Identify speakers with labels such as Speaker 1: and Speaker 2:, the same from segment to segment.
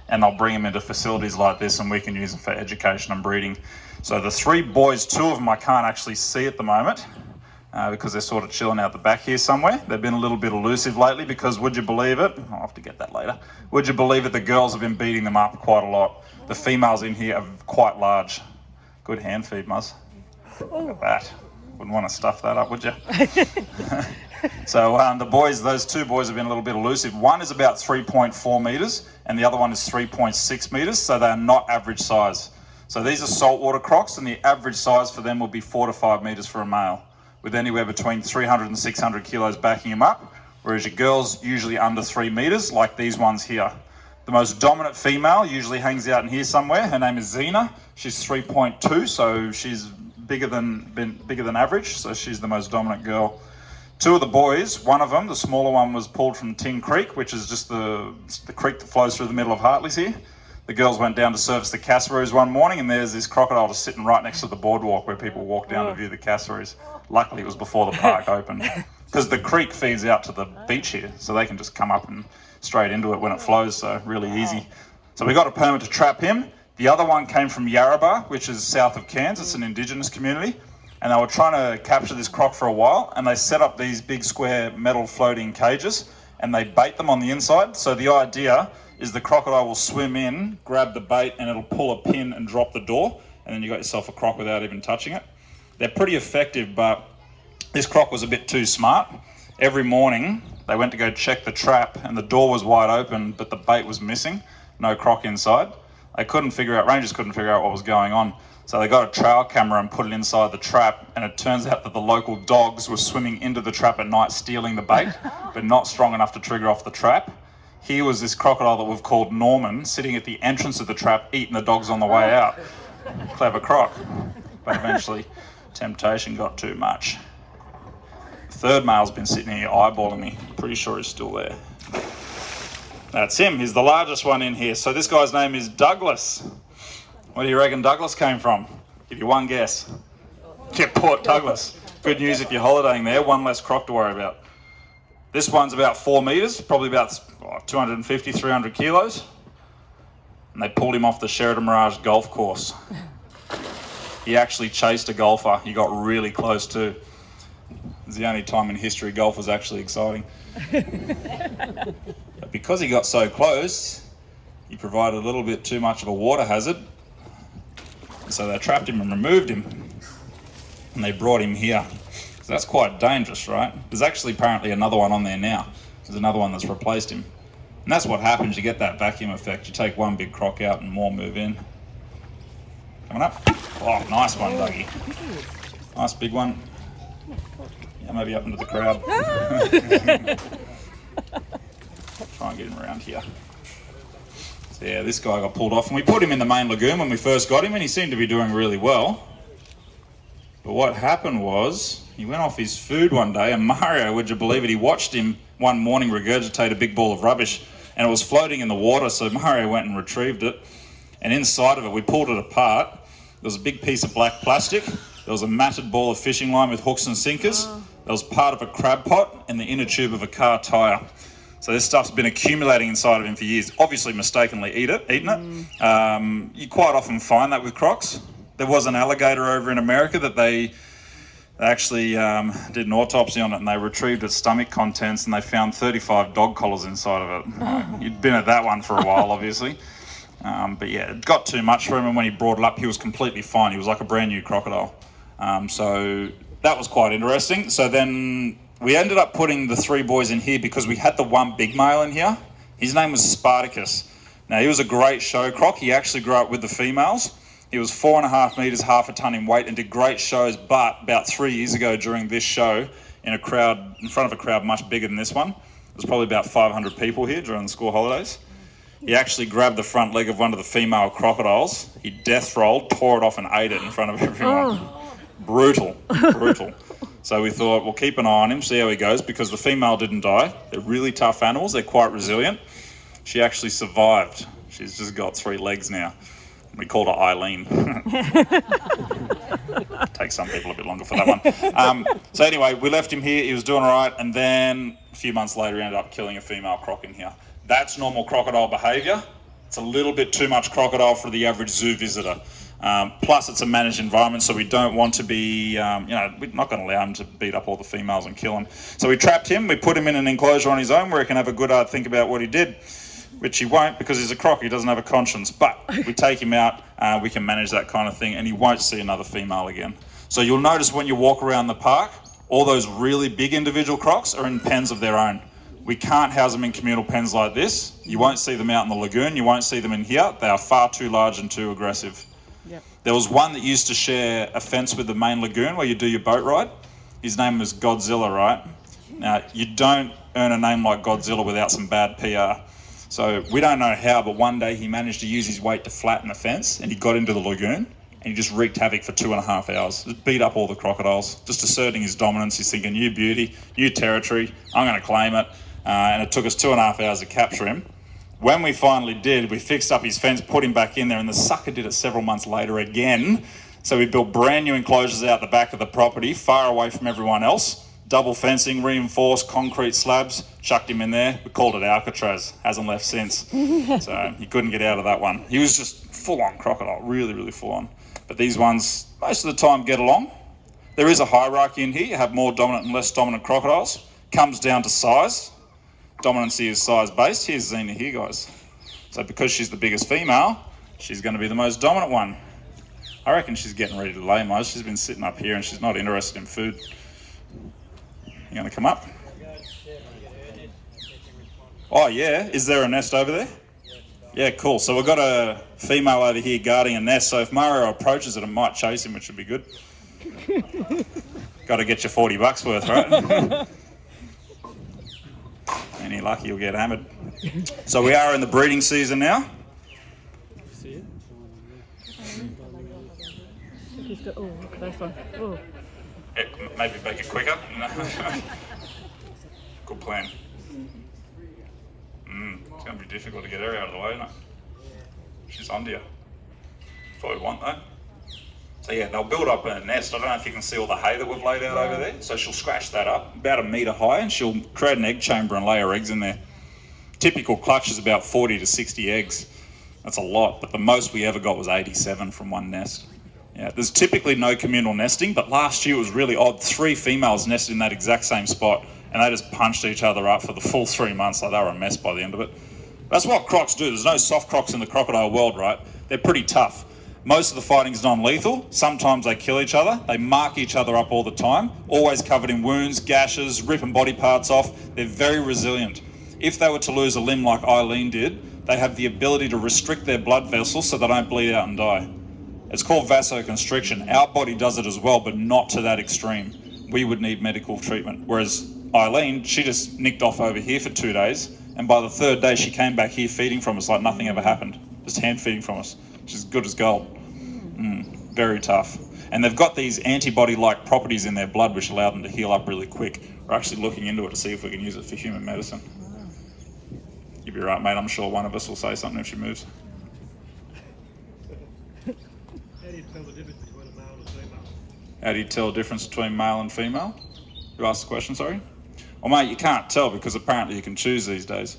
Speaker 1: and they'll bring them into facilities like this and we can use them for education and breeding. So the 3 boys, 2 of them I can't actually see at the moment because they're sort of chilling out the back here somewhere. They've been a little bit elusive lately because, would you believe it, I'll have to get that later, would you believe it, the girls have been beating them up quite a lot. The females in here are quite large. Good hand feed, Muzz. Look at that. Wouldn't want to stuff that up, would you? So the boys, those 2 boys have been a little bit elusive. One is about 3.4 metres and the other one is 3.6 metres, so they're not average size. So these are saltwater crocs and the average size for them will be 4 to 5 metres for a male, with anywhere between 300 and 600 kilos backing them up, whereas your girls usually under 3 metres, like these ones here. The most dominant female usually hangs out in here somewhere. Her name is Xena. She's 3.2, so she's bigger than average, so she's the most dominant girl. 2 of the boys, one of them, the smaller one, was pulled from Tin Creek, which is just the creek that flows through the middle of Hartley's here. The girls went down to service the cassaroos one morning, and there's this crocodile just sitting right next to the boardwalk where people walk down to view the cassaroos. Luckily, it was before the park opened, because the creek feeds out to the beach here, so they can just come up and straight into it when it flows, so really easy. So we got a permit to trap him. The other one came from Yarrabah, which is south of Cairns. It's an indigenous community, and they were trying to capture this croc for a while, and they set up these big square metal floating cages, and they bait them on the inside. So the idea is the crocodile will swim in, grab the bait, and it'll pull a pin and drop the door, and then you got yourself a croc without even touching it. They're pretty effective, but this croc was a bit too smart. Every morning they went to go check the trap and the door was wide open, but the bait was missing, no croc inside. Rangers couldn't figure out what was going on. So they got a trail camera and put it inside the trap, and it turns out that the local dogs were swimming into the trap at night stealing the bait, but not strong enough to trigger off the trap. Here was this crocodile that we've called Norman sitting at the entrance of the trap eating the dogs on the way out. Clever croc. But eventually temptation got too much. The 3rd male's been sitting here eyeballing me. Pretty sure he's still there. That's him. He's the largest one in here. So this guy's name is Douglas. Where do you reckon Douglas came from? Give you one guess. Yeah, Port Douglas. Good news if you're holidaying there, one less croc to worry about. This one's about 4 metres, probably about 250, 300 kilos. And they pulled him off the Sheridan Mirage golf course. He actually chased a golfer. He got really close too. It's the only time in history golf was actually exciting. But because he got so close, he provided a little bit too much of a water hazard. So they trapped him and removed him. And they brought him here. So that's quite dangerous, right? There's actually apparently another one on there now. There's another one that's replaced him. And that's what happens. You get that vacuum effect. You take one big croc out and more move in. Coming up. Oh, nice one, Dougie. Nice big one. Yeah, maybe up into the crowd. Try and get him around here. So yeah, this guy got pulled off. And we put him in the main lagoon when we first got him, and he seemed to be doing really well. But what happened was, he went off his food one day, and Mario, would you believe it, he watched him one morning regurgitate a big ball of rubbish, and it was floating in the water, so Mario went and retrieved it. And inside of it, we pulled it apart. There was a big piece of black plastic. There was a matted ball of fishing line with hooks and sinkers. There was part of a crab pot and the inner tube of a car tyre. So this stuff's been accumulating inside of him for years. Obviously mistakenly eaten it. You quite often find that with crocs. There was an alligator over in America that they actually did an autopsy on it, and they retrieved its stomach contents and they found 35 dog collars inside of it. You'd been at that one for a while, obviously. But yeah, it got too much for him, and when he brought it up, he was completely fine. He was like a brand new crocodile. So that was quite interesting. So then we ended up putting the 3 boys in here because we had the one big male in here. His name was Spartacus. Now, he was a great show croc. He actually grew up with the females. He was 4.5 metres, half a tonne in weight, and did great shows. But about 3 years ago during this show, in front of a crowd much bigger than this one, there was probably about 500 people here during the school holidays. He actually grabbed the front leg of one of the female crocodiles. He death rolled, tore it off and ate it in front of everyone. Brutal. So we thought, we'll keep an eye on him, see how he goes, because the female didn't die. They're really tough animals. They're quite resilient. She actually survived. She's just got 3 legs now. We called her Eileen. Takes some people a bit longer for that one. So anyway, we left him here. He was doing all right. And then a few months later, he ended up killing a female croc in here. That's normal crocodile behaviour. It's a little bit too much crocodile for the average zoo visitor. Plus, it's a managed environment, so we don't want to be, we're not going to allow him to beat up all the females and kill him. So we trapped him, we put him in an enclosure on his own where he can have a good hard think about what he did, which he won't because he's a croc, he doesn't have a conscience. But we take him out, we can manage that kind of thing, and he won't see another female again. So you'll notice when you walk around the park, all those really big individual crocs are in pens of their own. We can't house them in communal pens like this. You won't see them out in the lagoon. You won't see them in here. They are far too large and too aggressive. Yep. There was one that used to share a fence with the main lagoon where you do your boat ride. His name was Godzilla, right? Now, you don't earn a name like Godzilla without some bad PR. So we don't know how, but one day he managed to use his weight to flatten the fence and he got into the lagoon and he just wreaked havoc for 2.5 hours. Just beat up all the crocodiles, just asserting his dominance. He's thinking, new beauty, new territory, I'm going to claim it. And it took us 2.5 hours to capture him. When we finally did, we fixed up his fence, put him back in there, and the sucker did it several months later again. So we built brand new enclosures out the back of the property, far away from everyone else. Double fencing, reinforced concrete slabs, chucked him in there. We called it Alcatraz, hasn't left since. So he couldn't get out of that one. He was just full-on crocodile, really, really full-on. But these ones, most of the time, get along. There is a hierarchy in here. You have more dominant and less dominant crocodiles. Comes down to size. Dominancy is size-based. Here's Xena here, guys. So because she's the biggest female, she's going to be the most dominant one. I reckon she's getting ready to lay most. She's been sitting up here and she's not interested in food. You going to come up? Oh, yeah. Is there a nest over there? Yeah, cool. So we've got a female over here guarding a nest. So if Mario approaches it, it might chase him, which would be good. Got to get your $40 worth, right? Any lucky, you'll get hammered. So we are in the breeding season now.
Speaker 2: Oh, look at this one. Oh.
Speaker 1: Yeah, maybe make it quicker. Good plan. It's going to be difficult to get her out of the way, isn't it? She's under you. That's what we want, though. So yeah, they'll build up a nest. I don't know if you can see all the hay that we've laid out over there. So she'll scratch that up about 1 metre high and she'll create an egg chamber and lay her eggs in there. Typical clutch is about 40 to 60 eggs. That's a lot, but the most we ever got was 87 from one nest. Yeah, there's typically no communal nesting, but last year it was really odd. 3 females nested in that exact same spot and they just punched each other up for the full 3 months. Like they were a mess by the end of it. That's what crocs do. There's no soft crocs in the crocodile world, right? They're pretty tough. Most of the fighting's non-lethal. Sometimes they kill each other. They mark each other up all the time, always covered in wounds, gashes, ripping body parts off. They're very resilient. If they were to lose a limb like Eileen did, they have the ability to restrict their blood vessels so they don't bleed out and die. It's called vasoconstriction. Our body does it as well, but not to that extreme. We would need medical treatment. Whereas Eileen, she just nicked off over here for 2 days, and by the 3rd day she came back here feeding from us like nothing ever happened. Just hand feeding from us. She's good as gold. Very tough. And they've got these antibody-like properties in their blood which allow them to heal up really quick. We're actually looking into it to see if we can use it for human medicine. You'll be right, mate. I'm sure one of us will say something if she moves.
Speaker 3: How do you tell the difference between a male and a female?
Speaker 1: How do you tell the difference between male and female? You asked the question, sorry? Well, mate, you can't tell because apparently you can choose these days.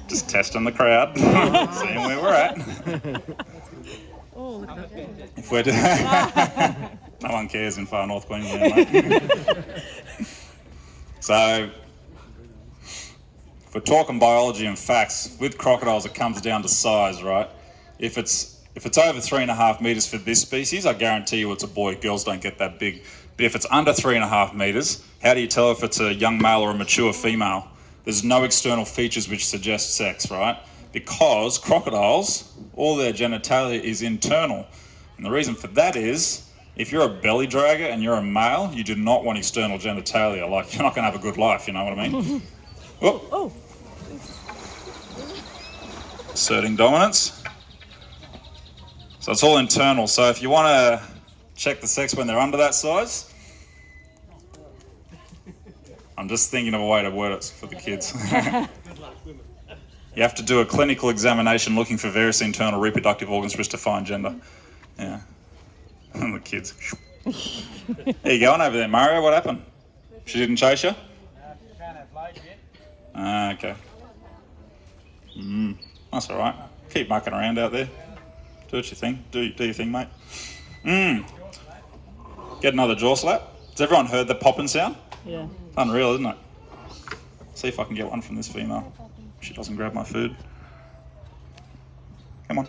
Speaker 1: Just testing the crowd, seeing where we're at.
Speaker 2: Oh, look at that.
Speaker 1: If we're no one cares in far north Queensland, mate. So, if we're talking biology and facts, with crocodiles it comes down to size, right? If it's over 3.5 metres for this species, I guarantee you it's a boy. Girls don't get that big. But if it's under 3.5 metres, how do you tell if it's a young male or a mature female? There's no external features which suggest sex, right? Because crocodiles, all their genitalia is internal. And the reason for that is, if you're a belly dragger and you're a male, you do not want external genitalia. Like, you're not going to have a good life, you know what I mean? Oh. Asserting dominance. So it's all internal. So if you want to check the sex when they're under that size, I'm just thinking of a way to word it for the kids. You have to do a clinical examination looking for various internal reproductive organs for us to find gender. Yeah. The kids. There you going over there, Mario. What happened? She didn't chase you?
Speaker 3: She can't have light yet.
Speaker 1: Okay. That's all right. Keep mucking around out there. Do what you think. Do your thing, mate. Get another jaw slap. Has everyone heard the popping sound?
Speaker 2: Yeah.
Speaker 1: It's unreal, isn't it? See if I can get one from this female. She doesn't grab my food. Come on.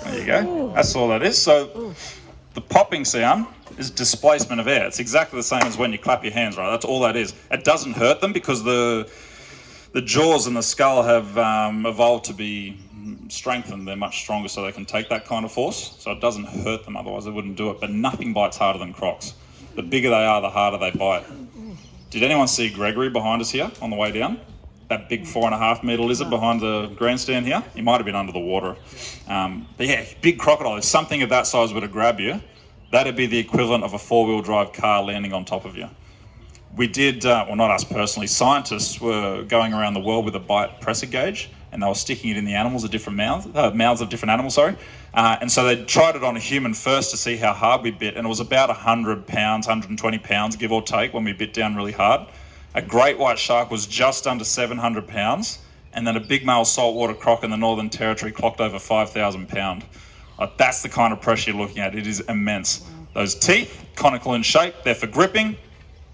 Speaker 1: There you go. That's all that is. So the popping sound is displacement of air. It's exactly the same as when you clap your hands, right? That's all that is. It doesn't hurt them because the jaws and the skull have evolved to be strengthened. They're much stronger, so they can take that kind of force. So it doesn't hurt them, otherwise they wouldn't do it. But nothing bites harder than crocs. The bigger they are, the harder they bite. Did anyone see Gregory behind us here on the way down? That big 4.5 metre lizard behind the grandstand here? He might have been under the water. But yeah, big crocodile. If something of that size were to grab you, that'd be the equivalent of a 4-wheel drive car landing on top of you. We did, well, not us personally, scientists were going around the world with a bite pressure gauge, and they were sticking it in the animals of different mouths of different animals, sorry. And so they tried it on a human first to see how hard we bit, and it was about 100 pounds, 120 pounds, give or take, when we bit down really hard. A great white shark was just under 700 pounds, and then a big male saltwater croc in the Northern Territory clocked over 5,000 pounds. That's the kind of pressure you're looking at. It is immense. Those teeth, conical in shape, they're for gripping.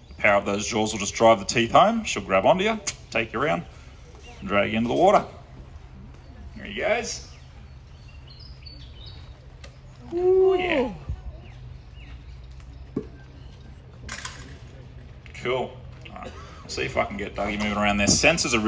Speaker 1: The power of those jaws will just drive the teeth home. She'll grab onto you, take you around, and drag you into the water. There he goes. Ooh, yeah. Cool. All right. See if I can get Dougie moving around there. Sensors are